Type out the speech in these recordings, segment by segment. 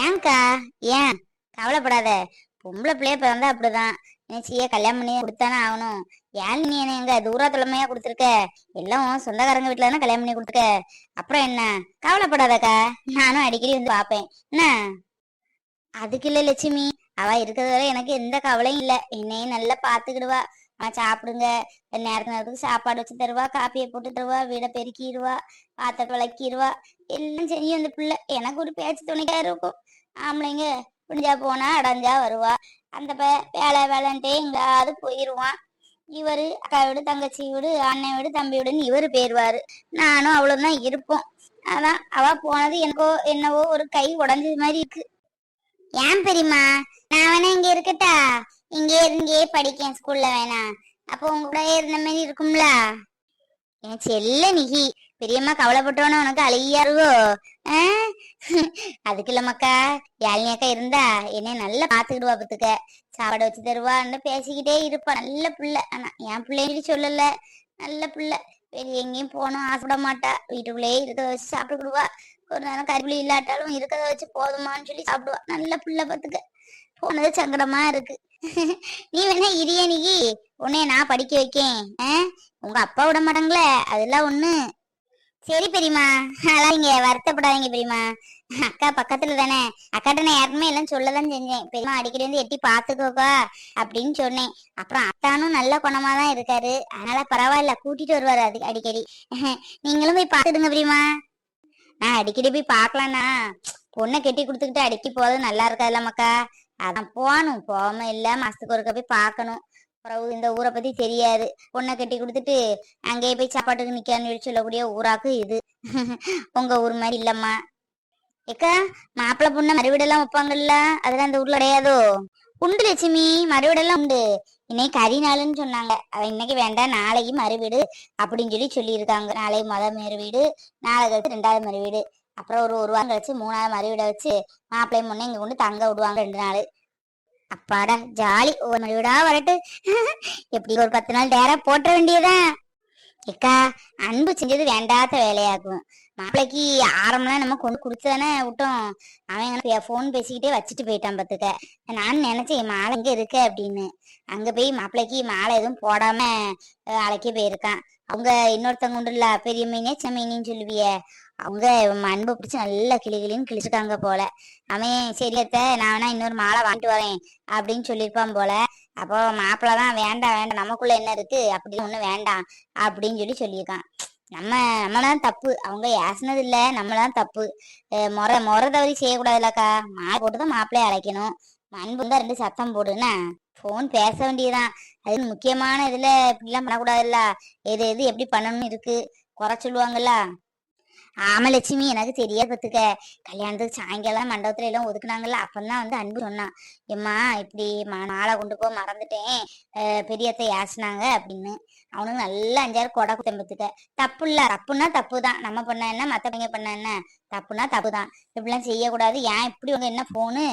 ஏன்க்கா? ஏன் கவலைப்படாத. பொம்பளை பிள்ளைய பிறந்தா அப்படிதான். நினைச்சியே கல்யாணம் பண்ணி கொடுத்தானே ஆகணும். ஏன் நீ என்ன எங்க தூரத்துலமையா கொடுத்துருக்க? எல்லாம் உன் சொந்தக்காரங்க வீட்டுல தானே கல்யாணம் பண்ணி கொடுத்துருக்க. அப்புறம் என்ன? கவலைப்படாதக்கா. நானும் அடிக்கடி வந்து பாப்பேன் என்ன. அதுக்கு இல்ல லட்சுமி, அவ இருக்கிறது வரை எனக்கு எந்த கவலையும் இல்ல. என்னையும் நல்லா பாத்துக்கிடுவா. சாப்பிடுங்க, நேரத்துக்கு சாப்பாடு வச்சு தருவா, காப்பியை போட்டு தருவா, வீடை பெருக்கிடுவா, பாத்திரத்தை விளக்கிடுவா. எல்லாம் செய்யும் அந்த பிள்ளை. எனக்கு ஒரு பேச்சு துணைக்கா இருக்கும். ஆம்பளைங்க விடிஞ்சா போனா அடைஞ்சா வருவா. அந்த வேலை வேலைன்ட்டே எங்காவது போயிருவான். இவரு அக்கா வீடு, தங்கச்சி வீடு, அண்ணன் வீடு, தம்பி வீடுன்னு இவரு போயிருவாரு. நானும் அவ்வளவுதான் இருப்போம். அதான் அவ போனது எனக்கோ என்னவோ ஒரு கை உடஞ்சது மாதிரி இருக்கு. ஏன் பெரியமா? நான் வேணா இங்க இருக்கட்டா? இங்கே படிக்கேன் ஸ்கூல்ல வேணா. அப்போ உங்க கூட இருந்த மாதிரி இருக்கும்ல. என் செல்ல நிகி, பெரியம்மா கவலைப்பட்டோன்னு உனக்கு அழகியா இருக்கோ? அதுக்கு இல்ல மக்கா, யாழினி அக்கா இருந்தா என்னை நல்லா பாத்துக்கிடுவா. பத்துக்க சாப்பாடு வச்சு தருவான்னு பேசிக்கிட்டே இருப்பா. நல்ல பிள்ளை. ஆனா என் பிள்ளைன்னு சொல்லல, நல்ல பிள்ளை. வெளியே எங்கேயும் போனோம் ஆசைப்பட மாட்டா. வீட்டுக்குள்ளேயே இருக்கிறத வச்சு சாப்பிட்டுக்கிடுவா. ஒரு நேரம் கறிப்புளி இல்லாட்டாலும் இருக்கிறத வச்சு போதுமான்னு சொல்லி சாப்பிடுவா. நல்ல பிள்ளை. பத்துக்க போனது சங்கடமா இருக்கு. நீ வேணா இரிய நிகி, உன்னைய நான் படிக்க வைக்கேன். உங்க அப்பா விட மாட்டாங்களே, அதெல்லாம் ஒண்ணு. சரி பெரியமா, அழாதீங்க, வருத்தப்படாதீங்க பெரியமா. அக்கா பக்கத்துல தானே. அக்காட்ட நான் யாருக்குமே எல்லாம் சொல்லதான் செஞ்சேன். பெரியமா அடிக்கடி வந்து எட்டி பாத்துக்கோக்கா அப்படின்னு சொன்னேன். அப்புறம் அத்தானும் நல்ல குணமா தான் இருக்காரு. அதனால பரவாயில்ல, கூட்டிட்டு வருவாரு அது அடிக்கடி. நீங்களும் போய் பாத்துடுங்க பெரியமா. நான் அடிக்கடி போய் பாக்கலாம்னா பொண்ணை கெட்டி கொடுத்துக்கிட்டு அடிக்கி போறது நல்லா இருக்காதுல்ல மக்கா. அதான் போகணும். போகாம இல்ல, மாசத்துக்கு ஒருக்க போய் பாக்கணும். அப்புறம் இந்த ஊரை பத்தி தெரியாது. பொண்ணை கட்டி கொடுத்துட்டு அங்கேயே போய் சாப்பாட்டுக்கு நிக்கான்னு சொல்லக்கூடிய ஊராக்கு இது. உங்க ஊர் மாதிரி இல்லம்மா. ஏக்கா, மாப்பிள்ளை பொண்ணை மறுவீடெல்லாம் வைப்பாங்கல்ல, அதெல்லாம் இந்த ஊர்ல கிடையாதோ? உண்டு லட்சுமி, மறுவீடெல்லாம் உண்டு. இன்னைக்கு கறி நாளுன்னு சொன்னாங்க. அவன் இன்னைக்கு வேண்டாம், நாளைக்கு மறுவீடு அப்படின்னு சொல்லியிருக்காங்க. நாளைக்கு மறுவீடு, நாளை கழிச்சு ரெண்டாவது மறுவீடு, அப்புறம் ஒரு வாரம் கழிச்சு மூணாவது மறுவீடை வச்சு மாப்பிள்ளை முன்னே இங்க கொண்டு தங்க விடுவாங்க 2 நாள். அப்பாடா ஜாலி. ஒரு மறுவீடா வரட்டு. எப்படி ஒரு 10 நாள் டேரா போட்ட வேண்டியதான். ஏக்கா, அன்பு செஞ்சது வேண்டாத வேலையாகும். மாப்பிள்ளைக்கு ஆரம்பம்லாம் நம்ம கொண்டு குடுத்துதானே விட்டோம். அவன் போன் பேசிக்கிட்டே வச்சுட்டு போயிட்டான். பத்துக்க நான் நினைச்சேன் மாலை இங்க இருக்க அப்படின்னு. அங்க போய் மாப்பிள்ளைக்கு மாலை எதுவும் போடாம அழைக்க போயிருக்கான். அவங்க இன்னொருத்தவங்க உண்டுல்ல, பெரிய மீனே சின்ன சொல்லுவிய, அவங்க அன்பு பிடிச்சி நல்லா கிளின்னு கிழிச்சிருக்காங்க போல. அவன் சரியத்த நான் வேணா இன்னொரு மாலை வாங்கிட்டு வரேன் அப்படின்னு சொல்லியிருப்பான் போல. அப்போ மாப்பிள்ளதான் வேண்டாம் வேண்டாம், நமக்குள்ள என்ன இருக்கு அப்படின்னு ஒண்ணு வேண்டாம் அப்படின்னு சொல்லியிருக்கான். நம்மதான் தப்பு. அவங்க ஏசினது இல்ல, நம்மதான் தப்பு. முறை தவறி செய்யக்கூடாதுல்லக்கா. மாலை போட்டுதான் மாப்பிள்ளைய அழைக்கணும். அன்பு தான் 2 சத்தம் போடுன்னா போன் பேச வேண்டியதுதான். அது முக்கியமான இதுல இப்படிலாம் பண்ணக்கூடாதுல்ல. எது எது எப்படி பண்ணணும்னு இருக்கு, குறை சொல்லுவாங்கல்ல. ஆமா லட்சுமி, எனக்கு தெரியாது பத்துக்க. கல்யாணத்துக்கு சாயங்காலம் மண்டபத்துல எல்லாம் ஒதுக்குனாங்கல்ல, அப்பந்தான் வந்து அன்பு சொன்னான். எம்மா இப்படி மாலை கொண்டு போக மறந்துட்டேன், பெரியத்தை யாசினாங்க அப்படின்னு. அவனுக்கு நல்லா 5-6 கொடை குத்தம். பத்துக்க தப்பு இல்ல. தப்புன்னா தப்பு தான். நம்ம பண்ண என்ன, மத்தவங்க பண்ண என்ன, தப்புனா தப்புதான். இப்படிலாம் செய்யக்கூடாது. ஏன் இப்படி உங்க என்ன போனு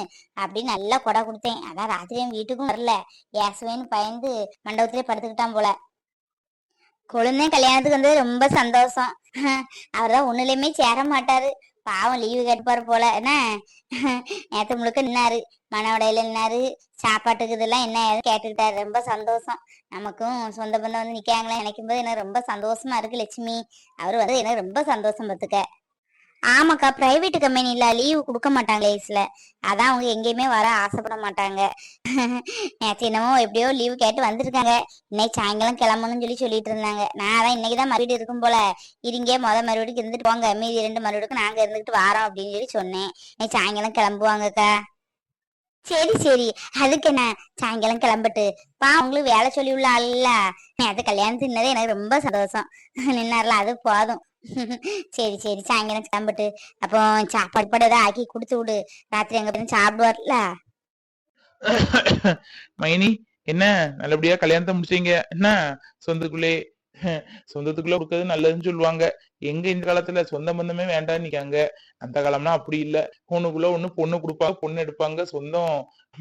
அப்படின்னு நல்லா கொடை கொடுத்தேன். அதான் ராத்திரியும் வீட்டுக்கும் வரல, ஏசுவேன்னு பயந்து மண்டபத்திலே படுத்துக்கிட்டான் போல. குழந்தை கல்யாணத்துக்கு வந்து ரொம்ப சந்தோஷம். அவர்தான் ஒண்ணுலயுமே சேர மாட்டாரு. பாவம் லீவு கேட்டுப்பாரு போல. என்ன நேத்து முழுக்க நின்னாரு, மனவடையில நின்னாரு. சாப்பாட்டுக்கு இதெல்லாம் என்ன ஏது கேட்டுக்கிட்டாரு. ரொம்ப சந்தோஷம். நமக்கும் சொந்த பந்தம் வந்து நிக்காங்களே நினைக்கும் போது எனக்கு ரொம்ப சந்தோஷமா இருக்கு லட்சுமி. அவரு வந்து எனக்கு ரொம்ப சந்தோஷம் பத்துக்க. ஆமாக்கா, பிரைவேட் கம்பெனில லீவு கொடுக்க மாட்டாங்க லேஸ்ல. அதான் அவங்க எங்கேயுமே வர ஆசைப்பட மாட்டாங்க. நேற்று என்னமோ எப்படியோ லீவு கேட்டு வந்திருக்காங்க. இன்னைக்கு சாயங்காலம் கிளம்பணும்னு சொல்லிட்டு இருந்தாங்க. நான் அதான் இன்னைக்குதான் மறுபடியும் இருக்கும் போல, இருங்கே மறுபடிக்கு இருந்துட்டு போங்க, மீதி 2 மறுபடிக்கு நாங்க இருந்துட்டு வாரோம் அப்படின்னு சொன்னேன். இன்னைக்கு சாயங்காலம் கிளம்புவாங்கக்கா. சரி சரி, அதுக்கு என்ன, சாயங்காலம் கிளம்பட்டு அவங்களுக்கு வேலை சொல்லி உள்ள ஆள்ல. நேற்று கல்யாணம் தின்னதே எனக்கு ரொம்ப சந்தோஷம். நின்னார்ல, அது போதும். சரி சரி, சாயங்காலம் கிளம்பட்டு அப்போ சாப்பாடு பாடு ஏதாவது ஆக்கி கொடுத்து விடு. ராத்திரி எங்க போய் சாப்பிடுவார்ல. மைனி, என்ன நல்லபடியா கல்யாணத்தை முடிச்சீங்க என்ன? சொந்தத்துக்குள்ளே சொந்தத்துக்குள்ள கொடுக்கறது நல்லதுன்னு சொல்லுவாங்க. எங்க இந்த காலத்துல சொந்த பந்தமே வேண்டாம்னு நிக்காங்க. அந்த காலம்னா அப்படி இல்ல. பொண்ணுக்குள்ள ஒண்ணு பொண்ணு கொடுப்பாங்க, பொண்ணு எடுப்பாங்க, சொந்தம்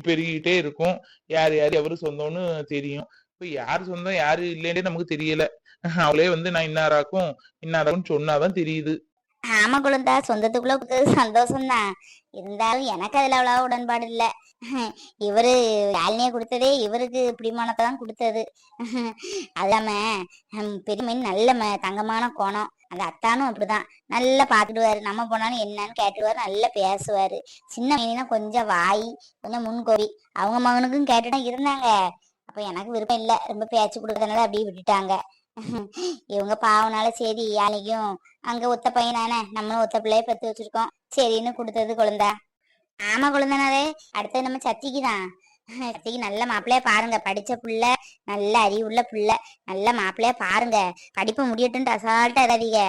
பெருகிட்டே இருக்கும். யாரு யாரு எவரு சொந்தம்னு தெரியும். இப்ப யாரு சொந்தம் யாரு இல்லைன்னே நமக்கு தெரியல. அவளே வந்து நான் இன்னாராக்கும் இன்னாராக்கும் சொன்னாதான் தெரியுது. ஆமா குழந்தா, சொந்தத்துக்குள்ள கொடுத்தது சந்தோஷம்தான். இருந்தாலும் எனக்கு அதுல அவ்வளவா உடன்பாடு இல்ல. இவரு யாழினிய கொடுத்ததே இவருக்கு பிடிமானத்தை தான் கொடுத்தது. அது இல்லாம பெரியமைன்னு நல்ல தங்கமான கோணம். அந்த அத்தானும் அப்படிதான் நல்லா பாத்துடுவாரு. நம்ம போனாலும் என்னன்னு கேட்டுடுவாரு, நல்லா பேசுவாரு. சின்ன மைனா கொஞ்சம் வாய், கொஞ்சம் முன்கோரி. அவங்க மகனுக்கும் கேட்டுதான் இருந்தாங்க. அப்ப எனக்கு விருப்பம் இல்ல, ரொம்ப பேச்சு கொடுக்கறதுனால அப்படியே விட்டுட்டாங்க. இவங்க பாவனால சரி யானைக்கும் அங்க ஒத்த பையன் தானே, நம்மளும் ஒத்த பிள்ளைய பெத்து வச்சிருக்கோம், சரின்னு கொடுத்தது குழந்தை. ஆமா குழந்தைனாலே அடுத்தது நம்ம சத்திக்கு தான். சத்திக்கு நல்ல மாப்பிள்ளைய பாருங்க, படிச்ச புள்ள, நல்ல அறிவுள்ள புள்ள, நல்ல மாப்பிள்ளைய பாருங்க. படிப்பு முடியட்டும்ட்டு அசால்ட்டா இடாதீங்க.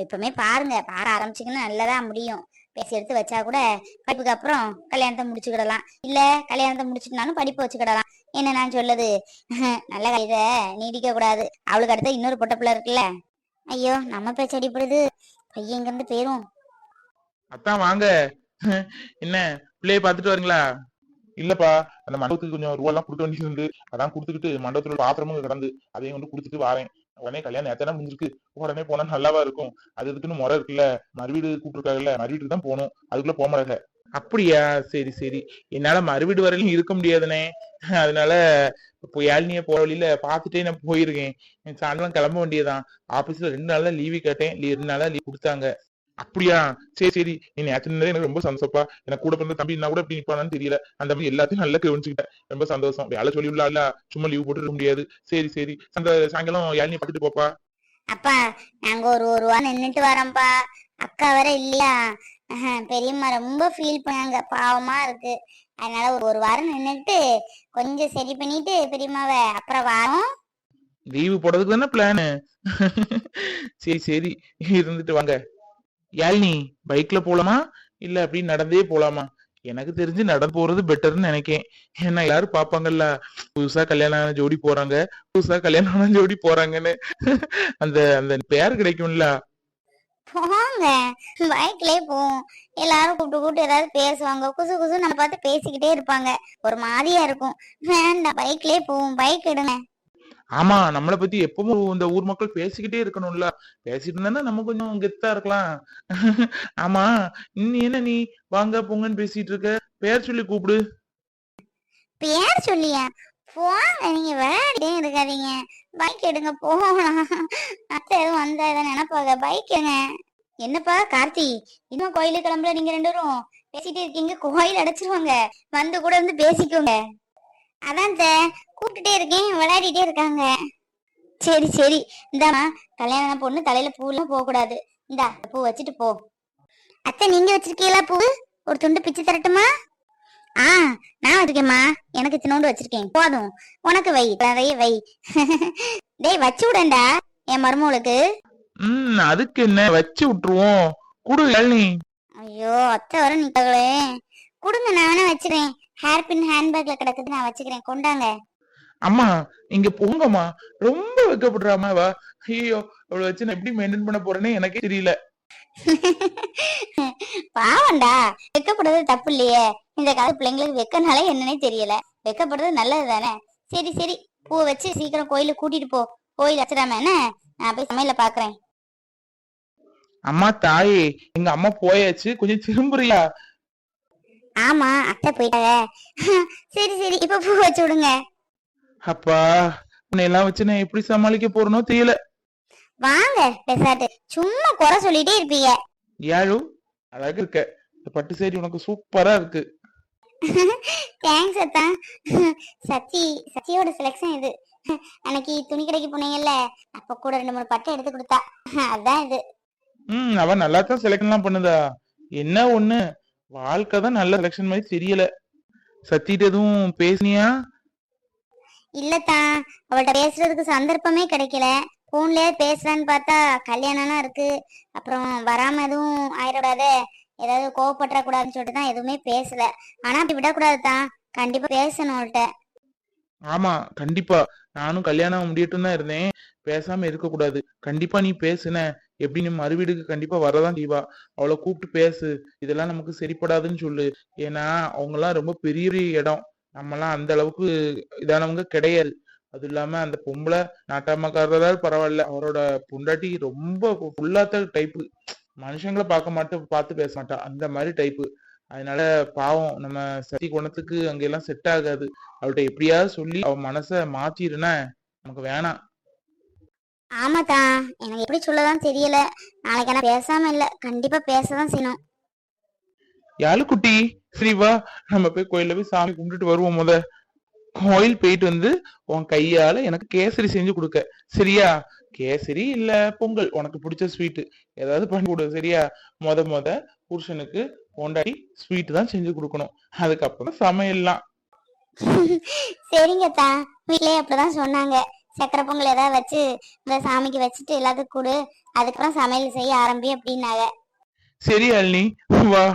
இப்பவுமே பாருங்க, பார ஆரம்பிச்சிங்கன்னா நல்லதா முடியும். பேசி எடுத்து வச்சா கூட படிப்புக்கு அப்புறம் கல்யாணத்தை முடிச்சுக்கிடலாம், இல்ல கல்யாணத்தை முடிச்சுட்டுனாலும் படிப்பு வச்சுக்கிடலாம். என்ன நான் சொல்லுது? நல்ல இத நீடிக்க கூடாது. அவளுக்கு அடுத்த இன்னொரு பொட்ட பிள்ளை இருக்குல்ல. ஐயோ நம்ம பேச்சு அடிப்படுது, பையன் இங்க இருந்து போயிரும். அத்தான் வாங்க. என்ன பிள்ளைய பாத்துட்டு வரீங்களா? இல்லப்பா, அந்த மண்டபத்துக்கு கொஞ்சம் ரூபா எல்லாம் கொடுக்க வேண்டியது இருந்து, அதான் கொடுத்துக்கிட்டு மண்டபத்துல பாத்திரமும் கிடந்து அதையும் வந்து கொடுத்துட்டு வாரேன். உடனே கல்யாணம் நேத்தானே முடிஞ்சிருக்கு, உடனே போனா நல்லாவா இருக்கும்? அது இதுக்குன்னு முறை இருக்குல்ல, மறுவீடு கூப்பிட்டுருக்காங்கல்ல, மறுவீட்டுக்கு தான் போகணும், அதுக்குள்ள போக மாட்டாங்க. அப்படியா? சரி சரி. என்னால மறுவீடு வரையிலும் இருக்க முடியாதுனே, அதனால இப்போ யாழினிய போற வழியில பாத்துட்டே நான் போயிருக்கேன். சாயந்தரம் கிளம்ப வேண்டியதான். ஆபீஸ்ல 2 நாள் தான் லீவு கேட்டேன், 2 நாளா லீவ் கொடுத்தாங்க. அப்படியா? சரி சரி. நீ நேற்று நின்னதே எனக்கு ரொம்ப சந்தோஷப்பா. எனக்கு கூட பிறந்த தம்பி என்ன கூட இப்படி நிப்பானான்னு தெரியல. அந்த மாதிரி எல்லாத்தையும் நல்லா கவனிச்சுக்கிட்டேன், ரொம்ப சந்தோஷம். வேலை சொல்லி உள்ளால சும்மா லீவ் போட்டு இருக்க முடியாது. சரி சரி, அந்த சாயங்காலம் யாழினி பார்த்துட்டு போப்பா. அப்பா நாங்க ஒரு வாரம் நின்னுட்டு வரோம்ப்பா. அக்கா வேற இல்லையா? பெரியம்மா ரொம்ப ஃபீல் பண்ணாங்க, பாவமா இருக்கு. அதனால ஒரு வாரம் நின்னுட்டு கொஞ்சம் சரி பண்ணிட்டு பெரியம்மாவை அப்புறம் வாரோம். லீவு போடுறதுக்கு தானே பிளானு. சரி சரி, இருந்துட்டு வாங்க. யாழினி, பைக்ல போலாமா இல்ல அப்படி நடந்தே போலாமா? எனக்கு தெரிஞ்சு நடந்து போறது பெட்டர்னு நினைக்கேன். ஏன்னா எல்லாரும் பாப்பாங்கல்ல, புதுசா கல்யாணம் ஆன ஜோடி போறாங்க, புதுசா கல்யாணம் ஆன ஜோடி போறாங்கன்னு. அந்த அந்த பேர் கிடைக்கும்ல. போங்க, பைக்லயே போவோம். எல்லாரும் கூப்பிட்டு கூப்பிட்டு ஏதாவது பேசுவாங்க, குசு குசு நம்ம பார்த்து பேசிக்கிட்டே இருப்பாங்க, ஒரு மாதிரியா இருக்கும். வேண்டாம், பைக்லயே போவோம். பைக் எடுங்க. ஆமா, நம்மளை பத்தி எப்பவும் இந்த ஊர் மக்கள் பேசிக்கிட்டே இருக்கணும்ல. பேசிட்டு இருந்தா நம்ம கொஞ்சம் கெத்தா இருக்கலாம். ஆமா, நீ என்ன நீ வாங்க போங்கன்னு பேசிட்டு இருக்க? பேர் சொல்லி கூப்பிடு. பேர் சொல்லியா? போங்க, நீங்க விளையாடிட்டே இருக்காதீங்க. பைக் எடுங்க போகலாம். அத்தை எதுவும் வந்தா எதாவது நினைப்பாங்க. பைக் எடுங்க. என்னப்பா கார்த்தி, இன்னும் கோயிலுக்கு கிளம்புல? நீங்க 2 பேரும் பேசிட்டே இருக்கீங்க, கோயில் அடைச்சிருவாங்க. வந்து கூட இருந்து பேசிக்கோங்க. அதான் கூப்பிட்டுட்டே இருக்கேன், விளையாடிட்டே இருக்காங்க. சரி சரி, இந்தாமா கல்யாண பொண்ணு தலையில பூலாம் போக கூடாது. இந்தா பூ வச்சுட்டு போ. அத்தை நீங்க வச்சிருக்கீங்களா பூ? ஒரு துண்டு பிச்சு தரட்டுமா? ஆ நான் வச்சிருக்கேம்மா, எனக்கு சின்னோண்டு வச்சிருக்கேன், போதும். உனக்கு வை, நிறைய வை. டேய் வச்சு விடண்டா என் மருமகளுக்கு. அதுக்கு என்ன, வச்சு விட்டுருவோம். குடு யாழினி. ஐயோ அத்தை வர நிக்கங்களே. கொடுங்க, நான் வேணா வச்சுக்கிறேன். ஹேர் பின் ஹேண்ட்பேக்ல கிடக்குது, நான் வச்சுக்கிறேன், கொண்டாங்க. அம்மா இங்க போங்கம்மா, ரொம்ப வெக்கப்படுறாமா வா. ஐயோ, அவளை வச்சு நான் எப்படி மெயின்டைன் பண்ண போறேன்னு எனக்கே தெரியல. பாவண்டா, வெக்கப்படுறது தப்பு இல்லையே. இந்த கால பிள்ளைங்களுக்கு வெக்கனாலே என்னன்னே தெரியல. வெக்கப்படுறது நல்லது தானே. சரி சரி, பூ வச்சு சீக்கிரம் கோயிலுக்கு கூட்டிட்டு போ. கோயில் வச்சிடாம என்ன, நான் போய் சமையல பாக்குறேன். அம்மா தாயே, எங்க அம்மா போயாச்சு, கொஞ்சம் திரும்புறியா? ஆமா அத்தை போயிட்டாங்க. சரி சரி, இப்ப பூ வச்சு விடுங்க. அப்பா, உன்னை எல்லாம் வச்சு நான் எப்படி சமாளிக்க போறனோ தெரியல. வாங்க பெசாட்டு, சும்மா குறை சொல்லிட்டே இருப்பீங்க. யாழு, அழகு இருக்க. இந்த பட்டு சேரி உனக்கு சூப்பரா இருக்கு. தேங்க்ஸ் அத்தா. சச்சியோட செலக்ஷன் இது. அன்னைக்கு துணி கடைக்கு போனீங்கல்ல, அப்ப கூட 2-3 பட்டை எடுத்து கொடுத்தா, அதான் இது. அவன் நல்லா தான் செலக்ஷன் எல்லாம் பண்ணுதா. என்ன ஒண்ணு, வாழ்க்கை தான் நல்ல செலக்ஷன் மாதிரி தெரியல. சத்திட்டு எதுவும் பேசுனியா? இல்லத்தா, அவள்கிட்ட பேசுறதுக்கு சந்தர்ப்பமே கிடைக்கல. போன்லயே பேசலான்னு பார்த்தா கல்யாணம்லாம் இருக்கு, அப்புறம் வராம எதுவும் ஆயிடக்கூடாது, ஏதாவது கோவப்பட்டுற கூடாதுன்னு சொல்லிட்டு தான் எதுவுமே பேசல. ஆனா அப்படி விடக்கூடாதுதான், கண்டிப்பா பேசணும் அவள்கிட்ட. ஆமா கண்டிப்பா, நானும் கல்யாணம் முடியட்டும் தான் இருந்தேன், பேசாம இருக்க கூடாது. கண்டிப்பா நீ பேசுன, எப்படி நீ மறுவீடுக்கு கண்டிப்பா வரதான் செய்வா. அவளை கூப்பிட்டு பேசு, இதெல்லாம் நமக்கு சரிப்படாதுன்னு சொல்லு. ஏன்னா அவங்க எல்லாம் ரொம்ப பெரிய பெரிய இடம், நம்மலாம் அந்த அளவுக்கு இதானவங்க கிடையாது. அது இல்லாம அந்த பொம்பளை நாட்டாமக்காரரால் பரவாயில்ல, அவரோட பொண்டாட்டி ரொம்ப ஃபுல்லாத்த டைப்பு. மனுஷங்களை பார்த்து பேச மாட்டா, அந்த மாதிரி டைப்பு. அதனால பாவம் நம்ம சதி குணத்துக்கு அங்கெல்லாம் செட் ஆகாது. அவள்கிட்ட எப்படியாவது சொல்லி அவ மனச மாத்திருனா நமக்கு வேணாம். ஆமாக்கா, எனக்கு எப்படி சொல்லதான் தெரியல. நாளைக்கு நான் பேசாம இல்ல, கண்டிப்பா பேசதான் செய்யணும். யாழு குட்டி, சரி வா, நம்ம போய் கோயில்ல போய் சாமி கும்பிட்டுட்டு வருவோம். கோயில் போயிட்டு வந்து உன் கையால எனக்கு கேசரி செஞ்சு கொடுக்க, சரியா? கேசரி இல்ல பொங்கல், உனக்கு பிடிச்ச ஸ்வீட் ஏதாவது பண்ணி கொடு, சரியா? முத புருஷனுக்கு பொண்டாட்டி ஸ்வீட் தான் செஞ்சு கொடுக்கணும், அதுக்கப்புறம் சமையல்லாம். சரிங்கத்தா, வீட்லயே அப்படிதான் சொன்னாங்க. சக்கரை பொங்கல் ஏதாவது வச்சு இந்த சாமிக்கு வச்சுட்டு எல்லாத்துக்கும் கொடு, அதுக்கப்புறம் சமையல் செய்ய ஆரம்பி அப்படின்னாங்க. சரி அல்னி, வா.